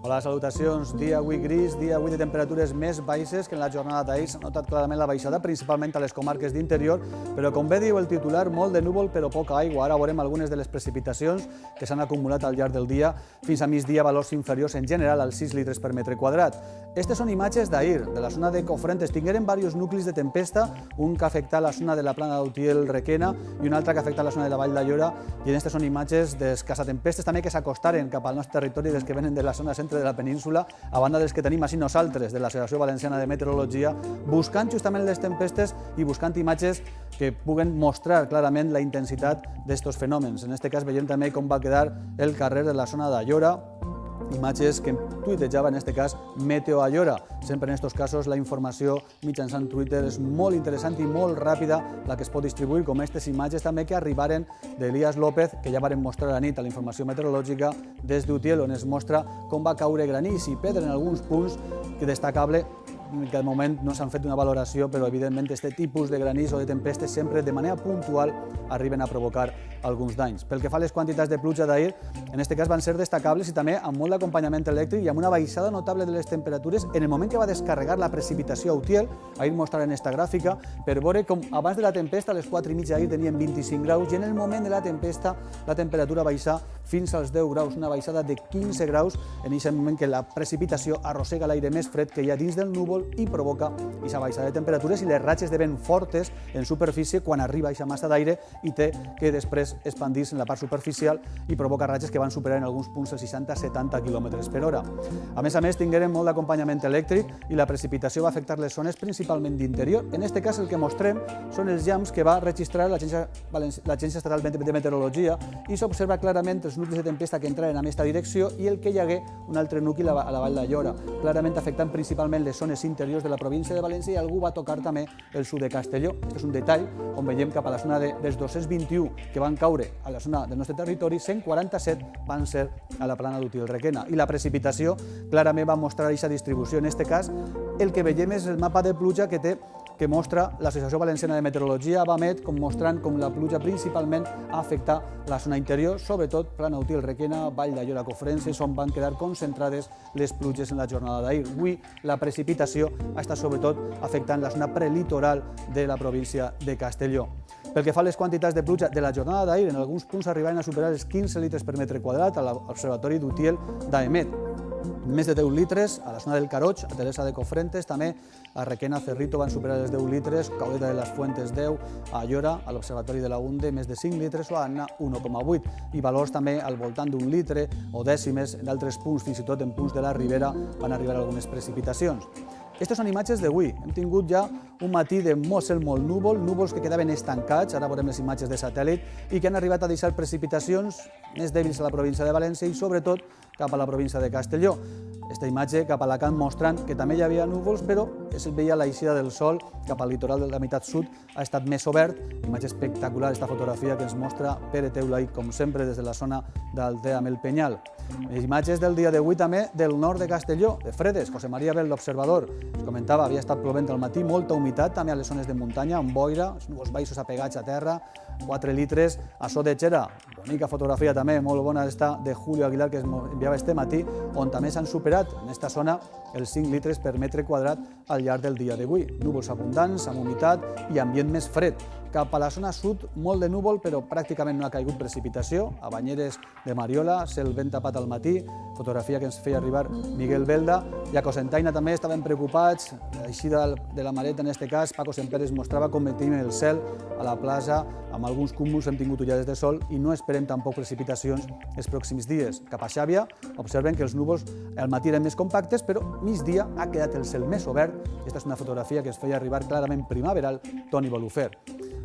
Hola, salutacions. Dia avui gris, dia avui de temperatures més baixes que en la jornada d'ahir. S'ha notat clarament la baixada, principalment a les comarques d'interior, però com bé diu el titular, molt de núvol però poca aigua. Ara veurem algunes de les precipitacions que s'han acumulat al llarg del dia, fins a migdia valors inferiors en general als 6 litres per metre quadrat. Aquestes són imatges d'ahir, de la zona de Cofrentes. Tingueren diversos nuclis de tempesta, un que afecta la zona de la plana d'Utiel-Requena i un altre que afecta la zona de la Vall d'Aiora, i aquestes són imatges d'escassa tempestes també que s'acostaren cap al nostre territori, des que venen de la zona centre de la península, a banda dels que tenim així nosaltres, de l'Associació Valenciana de Meteorologia, buscant justament les tempestes i buscant imatges que puguen mostrar clarament la intensitat d'aquests fenòmens. En aquest cas veiem també com va quedar el carrer de la zona d'Aiora, imatges que tuitejava, en aquest cas, Meteo Aiora. Sempre en aquests casos la informació mitjançant Twitter és molt interessant i molt ràpida la que es pot distribuir, com aquestes imatges també que arribaren d'Elías López, que ja varen mostrar a la nit a la informació meteorològica des d'Utiel, on es mostra com va caure granís i pedra en alguns punts que destacable, que de moment no s'han fet una valoració, però evidentment aquest tipus de granís o de tempestes sempre de manera puntual arriben a provocar alguns danys. Pel que fa a les quantitats de pluja d'ahir, en aquest cas van ser destacables i també amb molt d'acompanyament elèctric i amb una baixada notable de les temperatures en el moment que va descarregar la precipitació a Utiel. Ahir mostraren esta gràfica per veure com abans de la tempesta, a les 4:30 d'ahir tenien 25 graus i en el moment de la tempesta la temperatura baixa fins als 10 graus, una baixada de 15 graus en aquest moment que la precipitació arrossega l'aire més fred que hi ha dins del núvol i provoca aquesta baixada de temperatures i les ratxes de vent fortes en superfície quan arriba aquesta massa d'aire i té que després expandir-se en la part superficial i provoca ratxes que van superar en alguns punts els 60-70 km per hora. A més, tingueren molt d'acompanyament elèctric i la precipitació va afectar les zones principalment d'interior. En aquest cas el que mostrem són els llamps que va registrar l'Agència Estatal de Meteorologia i s'observa clarament els nuclis de tempesta que entraren en aquesta direcció i el que hi hagué un altre nucli a la Vall d'Aiora, clarament afectant principalment les zones interiors de la província de València i algú va tocar també el sud de Castelló. Aquest és un detall on veiem cap a la zona dels 221 que van caure a la zona del nostre territori, 147 van ser a la plana d'Utiel-Requena. I la precipitació clarament va mostrar aquesta distribució. En aquest cas, el que veiem és el mapa de pluja que mostra l'Associació Valenciana de Meteorologia, AVAMET, mostrant com la pluja principalment ha afectat la zona interior, sobretot plana Utiel-Requena, Vall d'Aiora, Cofrentes, on van quedar concentrades les pluges en la jornada d'ahir. Avui la precipitació ha estat sobretot afectant la zona prelitoral de la província de Castelló. Pel que fa a les quantitats de pluja de la jornada d'ahir, en alguns punts arribaven a superar els 15 litres per metre quadrat a l'Observatori d'Utiel d'AEMET. Més de 10 litres a la zona del Caroig, a Teresa de Cofrentes, també a Requena, Cerrito van superar els 10 litres, Caudeta de les Fuentes 10, a Aiora, a l'Observatori de la Unde, més de 5 litres o a Anna 1,8 i valors també al voltant d'un litre o dècimes en altres punts, fins i tot en punts de la Ribera van arribar algunes precipitacions. Aquestes són imatges d'avui. Hem tingut ja un matí de cel molt núvol, núvols que quedaven estancats, ara veurem les imatges de satèl·lit, i que han arribat a deixar precipitacions més dèbils a la província de València i sobretot cap a la província de Castelló. Aquesta imatge cap a Alacant mostrant que també hi havia núvols, però es veia l'eixida del sol cap al litoral de la meitat sud, ha estat més obert. Imatge espectacular, aquesta fotografia que ens mostra Pere Teulai, com sempre, des de la zona d'Altea amb el Penyal. Les imatges del dia d'avui també del nord de Castelló, de Fredes, José María Bel, l'observador. Es comentava, havia estat plovent al matí, molta humitat també a les zones de muntanya, amb boira, els núvols baixos apegats a terra, 4 litres a so de Xera. Bonica fotografia també, molt bona esta de Julio Aguilar que es enviava este matí, on també s'han superat en aquesta zona els 5 litres per metre quadrat al llarg del dia d'avui. Núvols abundants, amb humitat i ambient més fred. Cap a la zona sud, molt de núvol, però pràcticament no ha caigut precipitació. A Banyeres de Mariola, cel ben tapat al matí, fotografia que ens feia arribar Miguel Belda. I a Cocentaina també estaven preocupats, l'eixida de la Mareta en aquest cas, Paco Semperes mostrava com tenim el cel a la plaça, amb alguns cúmuls hem tingut ullades de sol i no esperem tampoc precipitacions els pròxims dies. Cap a Xàbia, observen que els núvols al matí eren més compactes, però migdia ha quedat el cel més obert. Aquesta és una fotografia que es feia arribar clarament primaveral Toni Bolufer.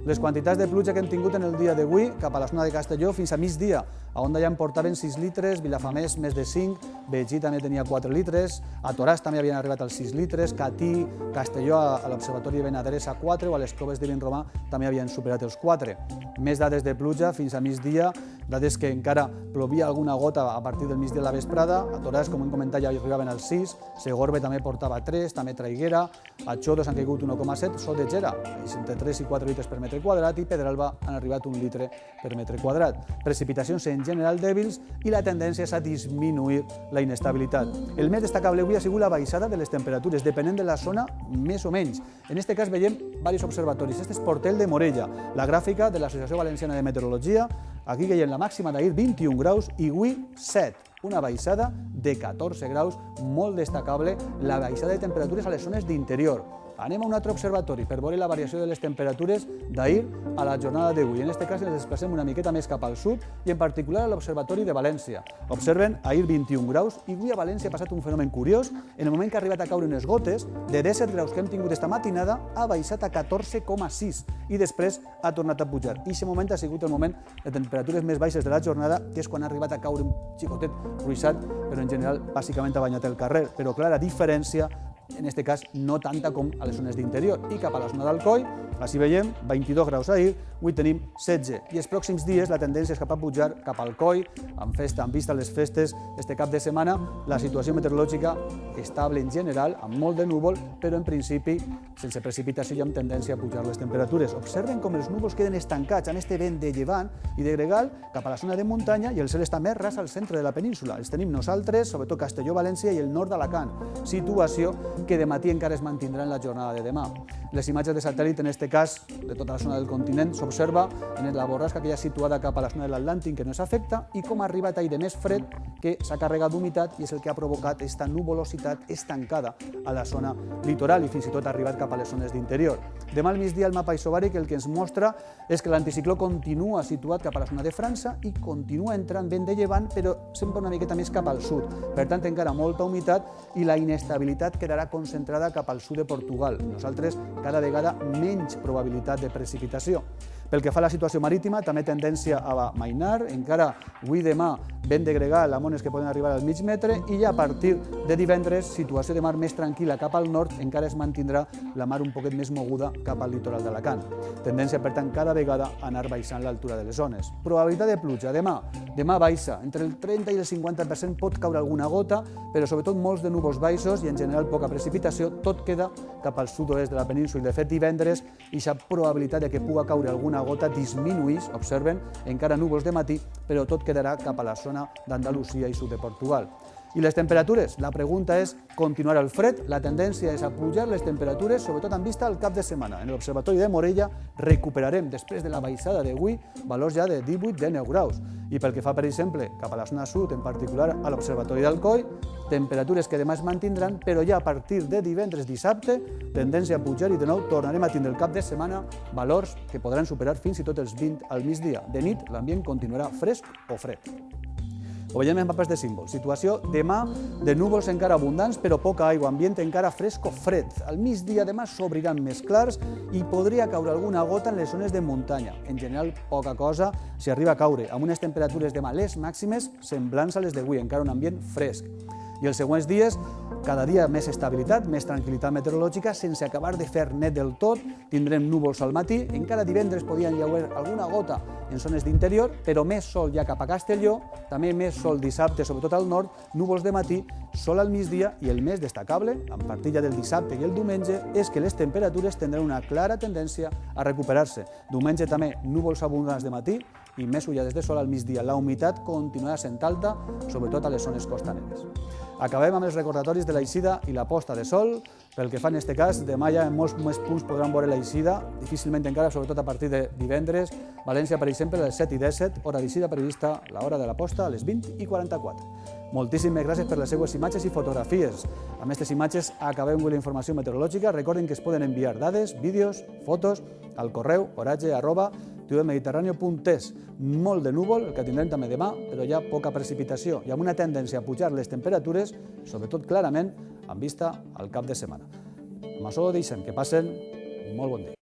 Les quantitats de pluja que hem tingut en el dia d'avui, cap a la zona de Castelló, fins a migdia, a Onda ja en portaven 6 litres, Vilafamés més de 5, Begí també tenia 4 litres, a Toràs també havien arribat als 6 litres, Catí, Castelló, a l'Observatori de Benadrés a 4 o a les Coves de Vinromà també havien superat els 4. Més dades de pluja fins a migdia, dades que encara plovia alguna gota a partir del migdia de la vesprada, a Toràs, com hem comentat, ja arribaven als 6, Segorbe també portava 3, també Traiguera, a Xodos han caigut 1,7, Sot de Xera, entre 3 i 4 litres per metre quadrat i Pedralba han arribat 1 litre per metre quadrat. Precipitacions en en general dèbils i la tendència és a disminuir la inestabilitat. El més destacable avui ha sigut la baixada de les temperatures, depenent de la zona més o menys. En aquest cas veiem diversos observatoris. Este és Portell de Morella, la gràfica de l'Associació Valenciana de Meteorologia. Aquí veiem la màxima d'ahir 21 graus i avui 7. Una baixada de 14 graus, molt destacable la baixada de temperatures a les zones d'interior. Anem a un altre observatori per veure la variació de les temperatures d'ahir a la jornada d'avui. En aquest cas ens desplacem una miqueta més cap al sud i en particular a l'Observatori de València. Observen ahir 21 graus i avui a València ha passat un fenomen curiós. En el moment que ha arribat a caure unes gotes, de 17 graus que hem tingut esta matinada ha baixat a 14,6 i després ha tornat a pujar. I aquest moment ha sigut el moment de temperatures més baixes de la jornada, que és quan ha arribat a caure un xicotet ruixat, però en general bàsicament ha banyat el carrer. Però clara diferència, en aquest cas no tanta com a les zones d'interior. I cap a la zona d'Alcoi, així veiem, 22 graus ahir, avui tenim 16. I els pròxims dies la tendència és cap a pujar cap al Coi, amb vista a les festes este cap de setmana. La situació meteorològica estable en general, amb molt de núvol, però en principi sense precipitació i amb tendència a pujar les temperatures. Observen com els núvols queden estancats amb este vent de llevant i de gregal cap a la zona de muntanya i el cel està més ras al centre de la península. Els tenim nosaltres, sobretot Castelló, València i el nord d'Alacant. Situació que de matí encara es mantindrà en la jornada de demà. Les imatges de satèl·lit, en aquest cas, de tota la zona del continent, s'observa en la borrasca que hi ha situada cap a la zona de l'Atlàntic, que no s'afecta, i com ha arribat aire més fred que s'ha carregat d'humitat i és el que ha provocat aquesta nuvolositat estancada a la zona litoral i fins i tot ha arribat cap a les zones d'interior. Demà al migdia el mapa isobàric el que ens mostra és que l'anticicló continua situat cap a la zona de França i continua entrant vent de llevant, però sempre una miqueta més cap al sud. Per tant, encara molta humitat i la inestabilitat quedarà concentrada cap al sud de Portugal. Nosaltres, cada vegada menys probabilitat de precipitació. Pel que fa a la situació marítima, també tendència a mainar, encara avui i demà vent de gregal amb ones que poden arribar al mig metre i ja a partir de divendres, situació de mar més tranquil·la cap al nord, encara es mantindrà la mar un poquet més moguda cap al litoral d'Alacant. Tendència, per tant, cada vegada a anar baixant l'altura de les zones. Probabilitat de pluja, demà baixa, entre el 30 i el 50% pot caure alguna gota, però sobretot molts de núvols baixos i en general poca precipitació, tot queda cap al sud-oest de la península i de fet divendres aquesta probabilitat de que puga caure alguna gota disminueix, observen, encara núvols de matí, però tot quedarà cap a la zona d'Andalusia i sud de Portugal. I les temperatures? La pregunta és, continuarà el fred? La tendència és a pujar les temperatures, sobretot en vista al cap de setmana. En l'Observatori de Morella recuperarem, després de la baixada d'avui, valors ja de 18-19 graus. I pel que fa, per exemple, cap a la zona sud, en particular a l'Observatori d'Alcoi, temperatures que demà es mantindran, però ja a partir de divendres-dissabte, tendència a pujar i de nou tornarem a tindre el cap de setmana valors que podran superar fins i tot els 20 al migdia. De nit, l'ambient continuarà fresc o fred. Ho veiem en mapes de símbols. Situació demà de núvols encara abundants, però poca aigua, ambient encara fresc o fred. Al migdia demà s'obriran més clars i podria caure alguna gota en les zones de muntanya. En general, poca cosa si arriba a caure, amb unes temperatures demà les màximes semblants a les d'avui, encara un ambient fresc. I els següents dies, cada dia més estabilitat, més tranquil·litat meteorològica, sense acabar de fer net del tot, tindrem núvols al matí, encara divendres podien llauer alguna gota en zones d'interior, però més sol ja cap a Castelló, també més sol dissabte, sobretot al nord, núvols de matí, sol al migdia i el més destacable, a partir ja del dissabte i el diumenge, és que les temperatures tindran una clara tendència a recuperar-se. Diumenge també núvols abundants de matí i més ullades de sol al migdia. La humitat continuarà sent alta, sobretot a les zones costaneres. Acabem amb els recordatoris de l'eixida i la posta de sol. Pel que fa en aquest cas, demà ja en molts més punts podran veure l'eixida, difícilment encara, sobretot a partir de divendres. València, per exemple, a les 7:17, hora d'eixida prevista, l'hora de la posta a les 20:44. Moltíssimes gràcies per les seues imatges i fotografies. Amb aquestes imatges acabem amb la informació meteorològica. Recordin que es poden enviar dades, vídeos, fotos al correu oratge@tudelmediterraneo.es. Molt de núvol, el que tindrem també demà, però hi ha poca precipitació i amb una tendència a pujar les temperatures, sobretot clarament amb vista al cap de setmana. Amb això ho deixem, que passen un molt bon dia.